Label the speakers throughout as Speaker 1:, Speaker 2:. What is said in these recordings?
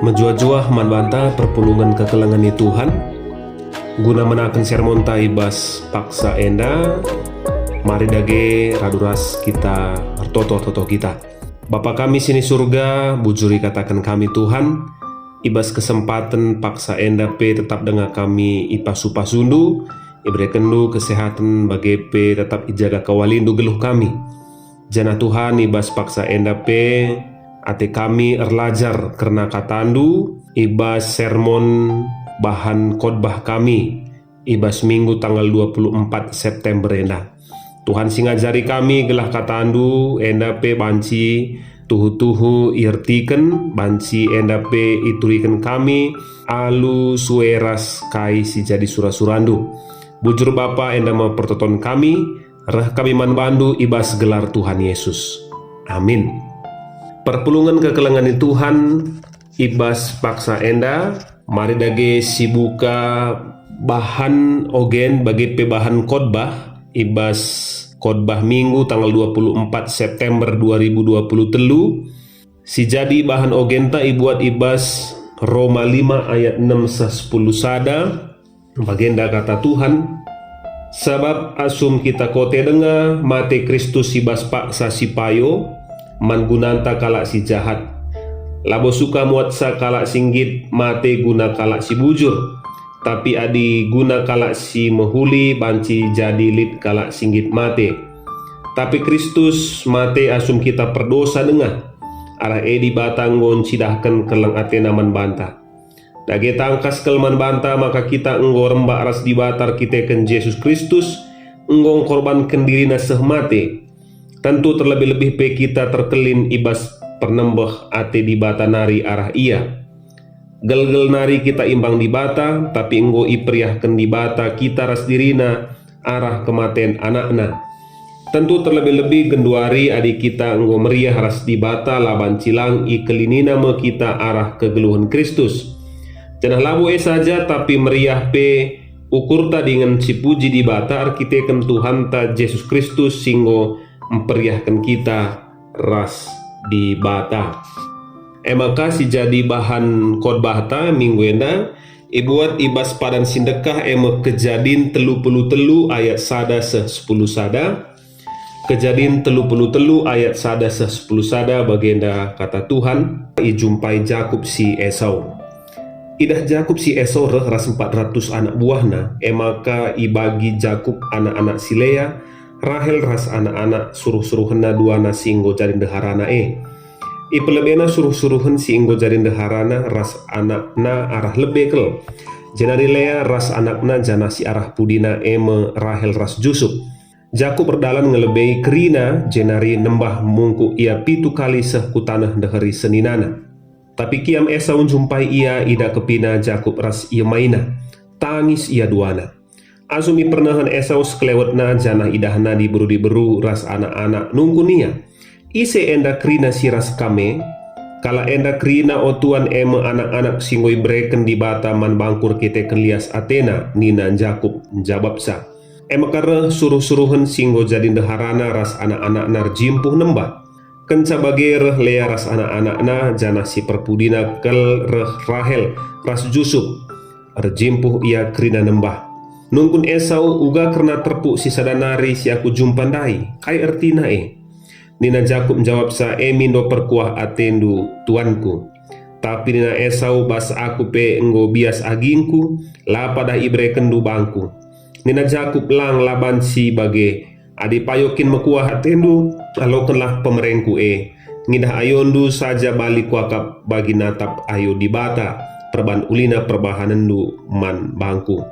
Speaker 1: Menjua-jua manbanta perpulungan kekelangan ni Tuhan guna menakan sermon taibas paksa enda. Mari dage raduras kita bertoto-toto kita. Bapa kami sini surga, bujuri katakan kami Tuhan, ibas kesempatan paksa enda pe tetap dengar kami ipasu-pasundu, ibrekendu kesehatan bagi pe tetap ijaga kawalindu geluh kami. Jana Tuhan ibas paksa enda pe ate kami erlajar karena katandu ibas sermon bahan khotbah kami ibas minggu tanggal 24 September enda. Tuhan singajari kami gelah katandu enda pe banci tuhu-tuhu irtiken banci enda pe ituriken kami alu sueras kai si jadi surah-surandu. Bujur Bapa enda mau pertoton kami reh kami manbandu ibas gelar Tuhan Yesus. Amin. Perpulungan kekelangan Tuhan ibas paksa enda mari dage sibuka bahan ogen bagi pebahan khotbah ibas khotbah minggu tanggal 24 September 2023. Si jadi bahan ogenta ibuat ibas Roma 5 ayat 6-10 sada bagenda kata Tuhan, sebab asum kita kote denga mate Kristus ibas paksa si payo mangunanta kalak si jahat, labo suka muatsa kalak singgit mate guna kalak si bujur, tapi adi guna kalak si mehuli banci jadi lit kalak singgit mate. Tapi Kristus mate asum kita perdosa denga arah edi batanggon cidahkan kelang atena man banta. Dage tangkas kelman banta maka kita enggo rembak ras di batar kita ken Yesus Kristus enggong korbankan dirina seh mate. Tentu terlebih-lebih pe kita terkelin ibas pernembeh ate di bata nari arah ia. Gel-gel nari kita imbang di bata, tapi enggo ipriahkan di bata kita ras dirina arah kematian anakna. Tentu terlebih-lebih genduari adik kita enggo meriah ras di bata laban cilang ikelinina me kita arah kegeluhan Kristus. Janah labu saja tapi meriah pe ukur ta dengan si puji di bata arkiteken Tuhan ta Yesus Kristus singgo memperiahkan kita ras di bata. Maka si jadi bahan khotbah ta minggu enda ibuat ibas padan sindekah kejadin 33 ayat sada se 10 sada. Kejadin 33 ayat sada se 10 sada bagenda kata Tuhan, ijumpai Jakub si Esau. Idah Jakub si Esau reh ras 400 anak buahna, maka ibagi Jakub anak-anak si Lea, Rahel ras anak-anak suruh-suruhna duana singgo jadi deharana Ipelebena suruh-suruhan si inggo jarin deharana ras anakna arah lebekel. Jenari Lea ras anakna jana si arah pudina eme Rahel ras Jusuf. Jakub berdalan ngelebei kerina jenari nembah mungku ia pitu kali sehku tanah deheri seninana. Tapi kiam Esau jumpai ia ida kepina Jakub ras ia maina. Tangis ia duana. Asumi pernahan Esau sekelewetna jana idahna diberu-diberu ras anak-anak nungkunia. Ise enda krina siras kame, kala enda krina otuan eme anak-anak singoi breken di bata man bangkur kita kelias Athena nina Jakub jababsa. Ema karena suruh-suruhan singgo jadi deharana ras anak-anak nar jimpuh nembah. Kenca bagi reh Lea ras anak-anakna jana si perpudina kel reh Rahel ras Jusuf. Rjimpuh ia krina nembah. Nungkun Esau uga karena terpuk si sadanari si aku jumpandai. Kai ertina Nina Jakub menjawab sa mindo perkuah atendu tuanku. Tapi nina Esau bas aku pe enggo bias agingku la pada ibre kendu bangku. Nina Jakub lang laban si bage adi payokin mekuah atendu alokenlah pemerengku ngidah ayondu saja balik wakap bagi natap ayo di bata perban ulina perbahanendu man bangku.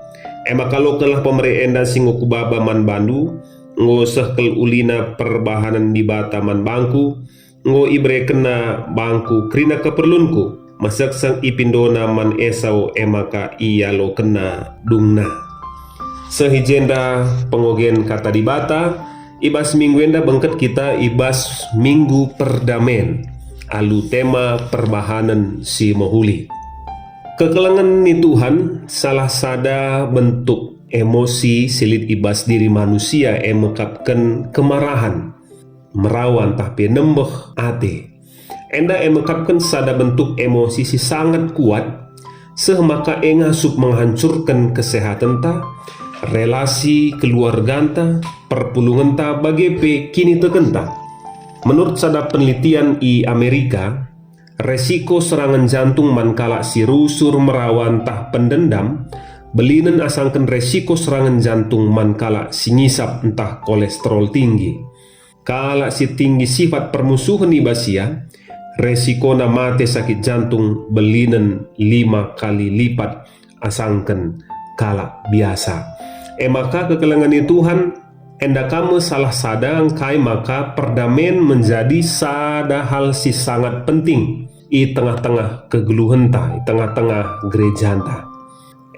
Speaker 1: Makalokenlah pemerenda singo kubaba man bandu ngoseh kel ulina perbahanan di bata man bangku ngo ibre kena bangku krina keperlunku masak sang ipindona man Esau emaka iya lo kena dungna. Sehijenda pengogen kata di bata ibas minggu enda bengket kita ibas minggu perdamen alu tema perbahanan si mohuli. Kekelangan ni Tuhan salah sada bentuk emosi silit ibas diri manusia mekapkan kemarahan, merawan tapi nembeh ate. Enda mengungkapkan sada bentuk emosi si sangat kuat, maka ngasup menghancurkan kesehatan ta, relasi keluarga ta, perpulungan ta bagi kini tekenta. Menurut sada penelitian di Amerika, resiko serangan jantung mankala si rusur merawan tah pendendam belinen asangkan resiko serangan jantung mankala si ngisap entah kolesterol tinggi. Kala si tinggi sifat permusuhan ibasia, resiko na mate sakit jantung belinen 5 kali lipat asangkan kala biasa. Maka kekelangan Tuhan enda kamu salah sadang kai maka perdamaian menjadi sada hal si sangat penting i tengah-tengah kegeluhan ta, i tengah-tengah gereja ta.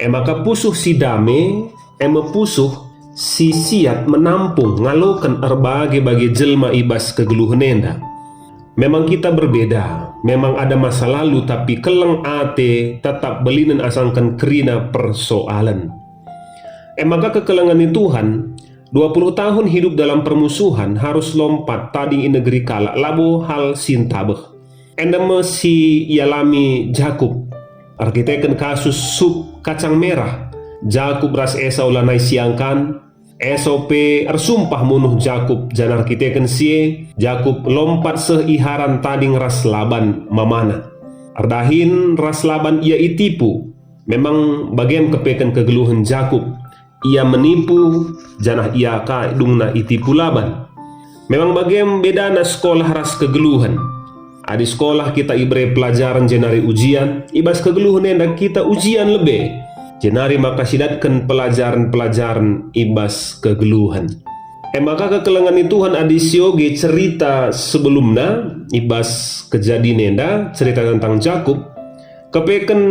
Speaker 1: Maka pusuh si dame, pusuh si siat menampung ngalokan bagi jelma ibas kegeluhan enda. Memang kita berbeda, memang ada masa lalu, tapi keleng ate tetap belinen asangkan kerina persoalan. Maka kekelangan Tuhan 20 tahun hidup dalam permusuhan harus lompat tadi in negeri kala labo hal sintabeh. Enda mesi yalami Jakub arkiteken kasus sup kacang merah. Jakub ras Esau lanai siangkan, Esau pe ersumpah munuh Jakub jan arkiteken sie. Jakub lompat seiharan tading ras Laban mamana. Ardahin ras Laban ia itipu. Memang bagian kepeken kegeluhan Jakub. Ia menipu janah ia ka dungna itipu Laban. Memang bagian bedana sekolah ras kegeluhan. Di sekolah kita ibre pelajaran jenari ujian, ibas kegeluhan enda kita ujian lebih. Jenari maka sidatkan pelajaran-pelajaran ibas kegeluhan. Maka kekelangan Tuhan adisioge cerita sebelumnya ibas kejadian enda cerita tentang Jakub. Kepeken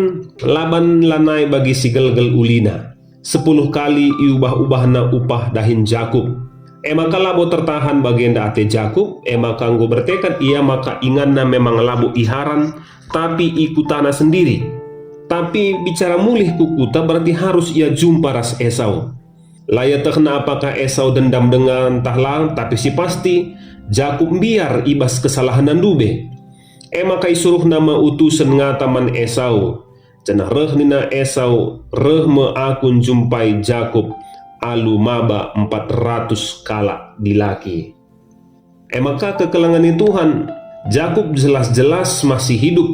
Speaker 1: Laban lanai bagi si gelgel ulina 10 kali iubah-ubahna upah dahin Jakub. Maka labo tertahan bagian ate Jakub. Maka anggo bertekad ia maka inganna memang labo iharan tapi ikutana sendiri. Tapi bicara mulih kukuta berarti harus ia jumpa ras Esau. Laya tekna apakah Esau dendam dengan tahlang, tapi si pasti Jakub biar ibas kesalahan dube. Maka isuruh nama utusan ngataman Esau. Cenah reh nina Esau reh me akun jumpai Jakub alu maba 400 kala dilaki. Maka kekelangan Tuhan, Jakub jelas-jelas masih hidup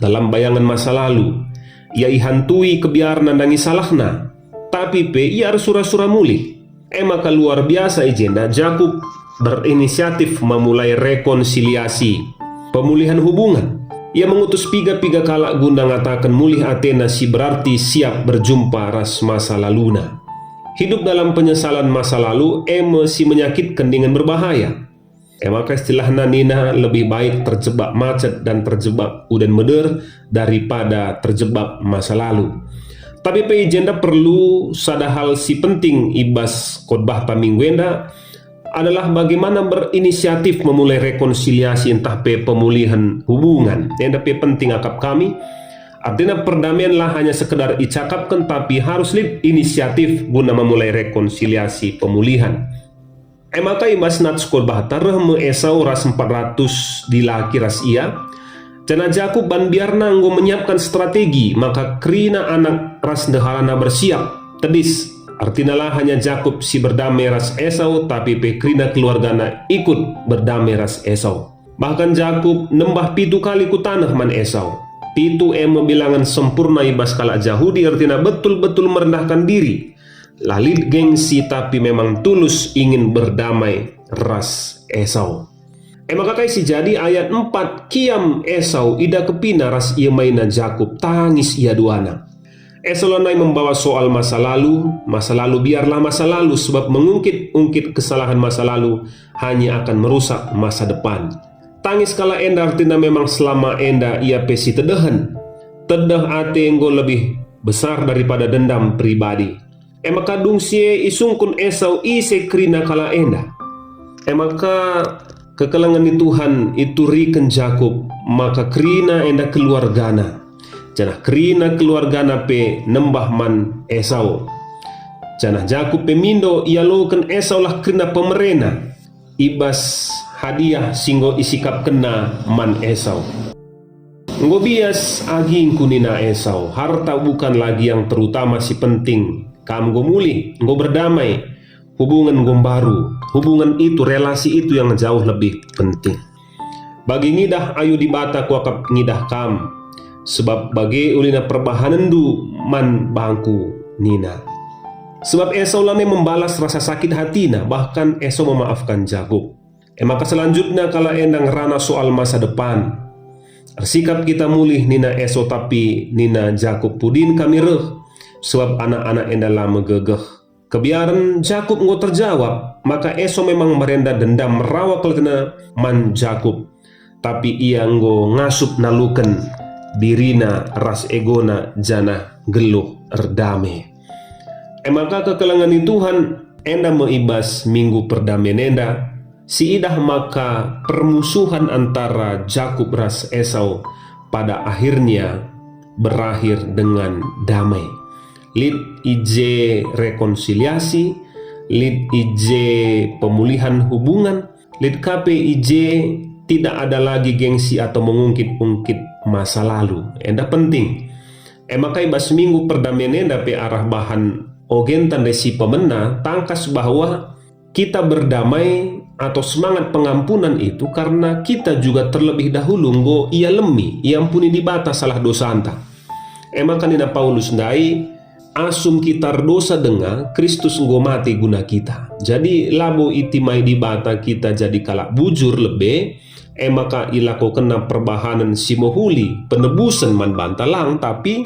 Speaker 1: dalam bayangan masa lalu. Ia ihantui kebiaran nandangi salahna, tapi ia sura-sura mulih. Maka luar biasa ijenda Jakub berinisiatif memulai rekonsiliasi, pemulihan hubungan. Ia mengutus piga-piga kala guna ngatakan mulih Athena si berarti siap berjumpa ras masa laluna. Hidup dalam penyesalan masa lalu si menyakitkan dengan berbahaya. Maka istilahnya nina lebih baik terjebak macet dan terjebak udan meder daripada terjebak masa lalu. Tapi pejenda perlu sada hal si penting ibas khotbah pamingguenda adalah bagaimana berinisiatif memulai rekonsiliasi entah pemulihan hubungan. Yang tapi penting akap kami. Artinya perdamaianlah hanya sekedar dicakapkan, tapi harus inisiatif guna memulai rekonsiliasi pemulihan. Maka ibas nats khotbah tareh me Esau ras 400 dilaki ras ia. Cana Jakub ban biarna nggo menyiapkan strategi, maka krina anak ras deharana bersiap tedis. Artinya lah hanya Jakub si berdamai ras Esau, tapi pe krina keluargana ikut berdamai ras Esau. Bahkan Jakub nembah 7 kali ku tanah man Esau. Pitu bilangan sempurna ibas kala Yahudi, artinya betul-betul merendahkan diri. Lalit gengsi tapi memang tulus ingin berdamai ras Esau. Maka si jadi ayat 4 kiam Esau ida kepina ras ia maina Jakub tangis ia duana. Esau lanai membawa soal masa lalu biarlah masa lalu, sebab mengungkit-ungkit kesalahan masa lalu hanya akan merusak masa depan. Tangis kala enda artinya memang selama enda ia pesi tedehan. Tedeh ate enggo lebih besar daripada dendam pribadi. Maka dungsie isungkun Esau ise krina kala enda. Maka kekelangan Tuhan itu riken Jakub, maka krina enda keluargana. Janah krina keluargana pe nembah man Esau. Janah Jakub pe mindo ia loken Esau lah krina pemerena. Ibas hadiah singgo isikap kena man Esau. Nggo bias agingku nina Esau, harta bukan lagi yang terutama si penting. Kam nggo muli, nggo berdamai, hubungan nggo baru. Hubungan itu, relasi itu yang jauh lebih penting. Bagi ngidah ayu dibata kuakap ngidah kam, sebab bagi ulina perbahanan du man bangku nina. Sebab Esau lame membalas rasa sakit hatina, bahkan Esau memaafkan Jakub. Maka selanjutnya kalau endang rana soal masa depan, sikap kita mulih nina Esau tapi nina Jakub pudin kami reh, sebab anak-anak enda lama gegeh. Kebiaran Jakub nggo terjawab, maka Esau memang merenda dendam merawak kena man Jakub, tapi ia nggo ngasup naluken dirina ras egona jana geluh erdame. Maka kekelangan Tuhan enda meibas minggu perdamaian enda, si idah maka permusuhan antara Jakub ras Esau pada akhirnya berakhir dengan damai. Lid ije rekonsiliasi, lid ije pemulihan hubungan, lid KP ije tidak ada lagi gengsi atau mengungkit-ungkit masa lalu. Enda penting. Maka ibas minggu perdamaian enda pe arah bahan ogen tanda si pemena tangkas bahwa kita berdamai atau semangat pengampunan itu karena kita juga terlebih dahulu nggo ia lemi, ia ampuni di bata salah dosa anta. Maka nina Paulus ndai asum kita dosa denga Kristus nggo mati guna kita. Jadi labo itimai di bata kita jadi kalak bujur lebe, maka ilako kena perbahanan simohuli penebusan man bantalang, tapi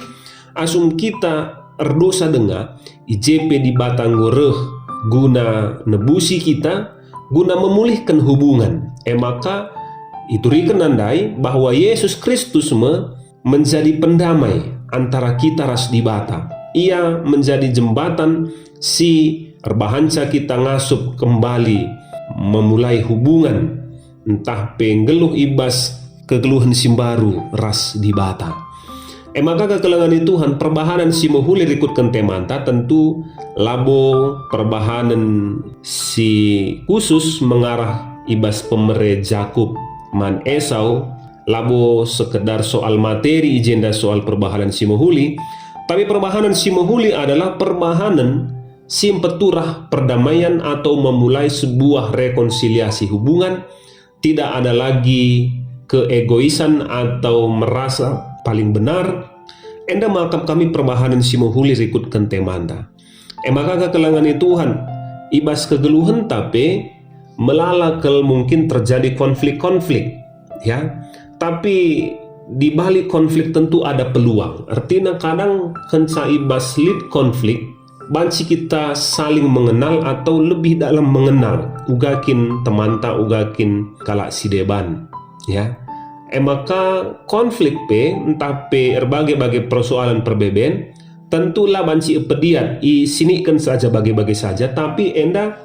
Speaker 1: asum kita erdosa denga IJP di bata nggo reh guna nebusi kita, guna memulihkan hubungan. Maka itu riken andai bahwa Yesus Kristus menjadi pendamai antara kita ras di bata. Ia menjadi jembatan si erbahanca kita ngasup kembali memulai hubungan, entah penggeluh ibas kegeluhan simbaru ras di bata. Maka kekelangan Tuhan perbahanan si mohuli rikutkan temanta tentu labo perbahanan si khusus mengarah ibas pemere Jakub man Esau, labo sekedar soal materi agenda soal perbahanan si mohuli. Tapi perbahanan si mohuli adalah perbahanan si peturah perdamaian atau memulai sebuah rekonsiliasi hubungan. Tidak ada lagi keegoisan atau merasa paling benar. Enda makap kami perbahanan si mohuli rikutkan temanda. Maka kekelangan Tuhan ibas kegeluhan tapi melalakal mungkin terjadi konflik-konflik, ya. Tapi di balik konflik tentu ada peluang. Artinya kadang kenca ibas lead konflik, banci kita saling mengenal atau lebih dalam mengenal. Ugakin temanta, ugakin kalak si deban, ya. Maka konflik pe entah pe berbagai-bagai persoalan perbeben, tentulah banci pediat i sinikan saja bagai-bagai saja, tapi enda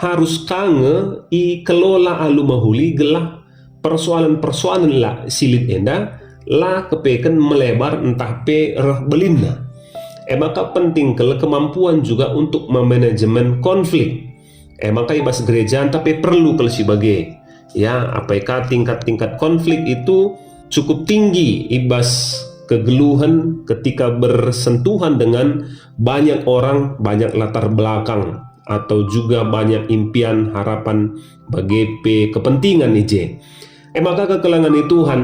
Speaker 1: harus kange i kelola alu mahuli gelah persoalan-persoalan lah silit enda lah kepeken melebar entah pe belinda. Maka penting kemampuan juga untuk memanajemen konflik. Maka ibas gereja tapi perlu kalau sebagai ya apakah tingkat-tingkat konflik itu cukup tinggi ibas kegeluhan ketika bersentuhan dengan banyak orang, banyak latar belakang atau juga banyak impian harapan bagi kepentingan ije. Maka kekelangan Tuhan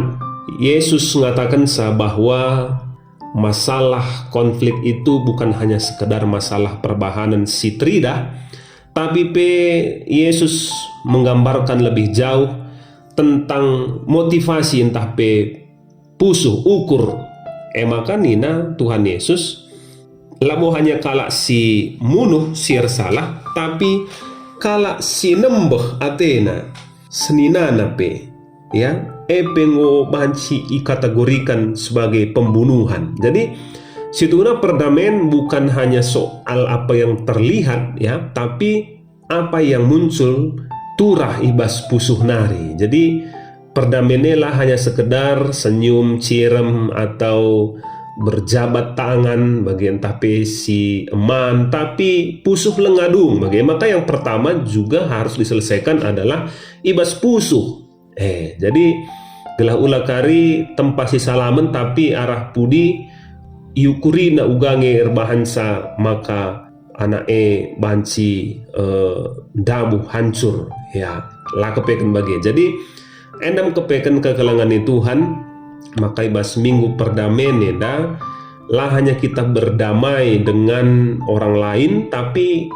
Speaker 1: Yesus mengatakan bahwa masalah konflik itu bukan hanya sekedar masalah perbahanan si trida, tapi Yesus menggambarkan lebih jauh tentang motivasi entah pusuh ukur. Maka nina Tuhan Yesus labo hanya kalak si munuh siar salah, tapi kalak si nembeh atena seninana ya pengo banci ikategorikan sebagai pembunuhan. Jadi situna perdamaian bukan hanya soal apa yang terlihat ya, tapi apa yang muncul turah ibas pusuh nari. Jadi perdamaian lah hanya sekedar senyum cirem atau berjabat tangan bagian tapi si eman tapi pusuh lengadung bagian. Maka yang pertama juga harus diselesaikan adalah ibas pusuh. Jadi gelah ula kari tempasi salamen tapi arah pudi iukuri na ugange erbahansa maka anak banci dabuh hancur ya lah kepeken bagian. Jadi endam kepeken kekelangan Tuhan maka ibas minggu perdamaian eda lah hanya kita berdamai dengan orang lain tapi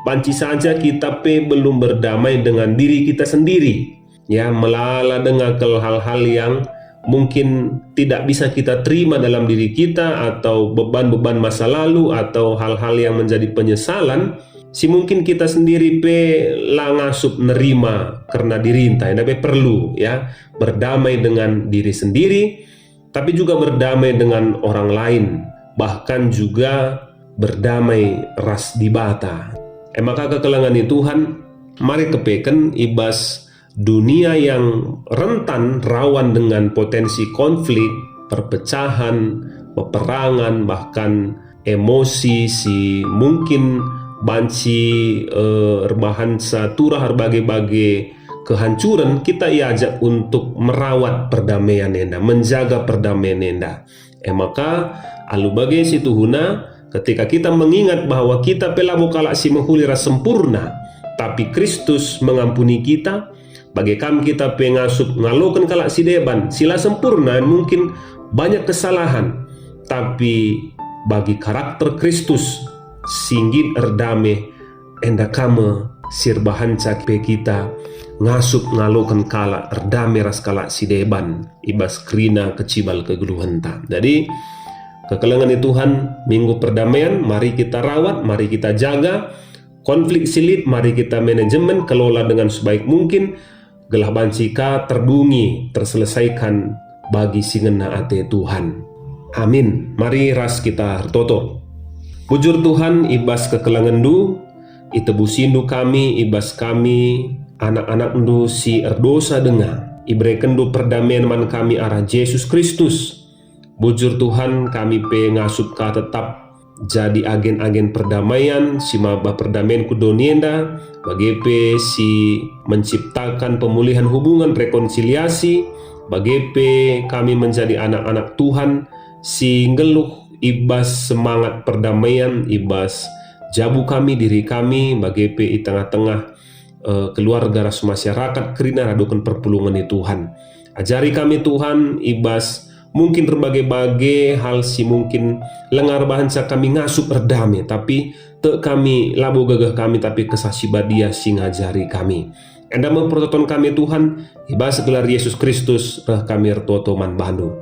Speaker 1: banci saja kita belum berdamai dengan diri kita sendiri ya, melala dengan hal-hal yang mungkin tidak bisa kita terima dalam diri kita atau beban-beban masa lalu atau hal-hal yang menjadi penyesalan si mungkin kita sendiri lah ngasup nerima karena dirintah tapi perlu ya berdamai dengan diri sendiri tapi juga berdamai dengan orang lain bahkan juga berdamai ras dibata. Maka kekelangan Tuhan mari kepeken ibas dunia yang rentan rawan dengan potensi konflik, perpecahan, peperangan, bahkan emosi si mungkin banci erbahansa turah berbagai kehancuran. Kita iajak untuk merawat perdamaian enda, menjaga perdamaian enda. Maka alu bagai situ huna ketika kita mengingat bahwa kita pelabu kalak si menghulira sempurna tapi Kristus mengampuni kita. Bagi kami kita pengasup ngalokan kalak si deban sila sempurna mungkin banyak kesalahan tapi bagi karakter Kristus singgit erdame enda kame sirbahan cape kita ngasup ngalokan kalak erdame ras kalak si deban ibas krina kecibal kegeluhenta. Jadi kekelangan Tuhan minggu perdamaian mari kita rawat, mari kita jaga. Konflik silit mari kita manajemen kelola dengan sebaik mungkin. Gelah bancika terdungi terselesaikan bagi singena ate Tuhan. Amin. Mari ras kita hartoto. Bujur Tuhan ibas kekelangan du itebusindu kami ibas kami anak-anak ndu si erdosa denga ibreken du perdamaian man kami arah Yesus Kristus. Bujur Tuhan kami ngasup ka tetap jadi agen-agen perdamaian si maba perdamaian kudonienda bagi si menciptakan pemulihan hubungan rekonsiliasi bagi kami menjadi anak-anak Tuhan si ngeluh ibas semangat perdamaian ibas jabu kami diri kami bagi di tengah-tengah keluarga ras masyarakat kerina radukan perpulungan Tuhan. Ajari kami Tuhan ibas mungkin berbagai-bagai hal si mungkin lengar bahansa kami ngasup erdame tapi te kami labu gagah kami tapi kesasiba dia si ngajari kami. Enda mempertonton kami Tuhan ibas gelar Yesus Kristus kami ertoto man bandu.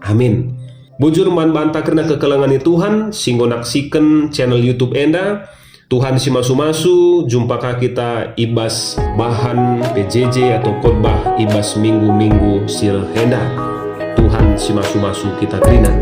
Speaker 1: Amin. Bujur man banta karena kekelangan Tuhan singgo naksikan channel YouTube enda. Tuhan si masu-masu jumpakah kita ibas bahan PJJ atau khotbah ibas minggu-minggu sir henda. Tuhan si masu-masu kita terina.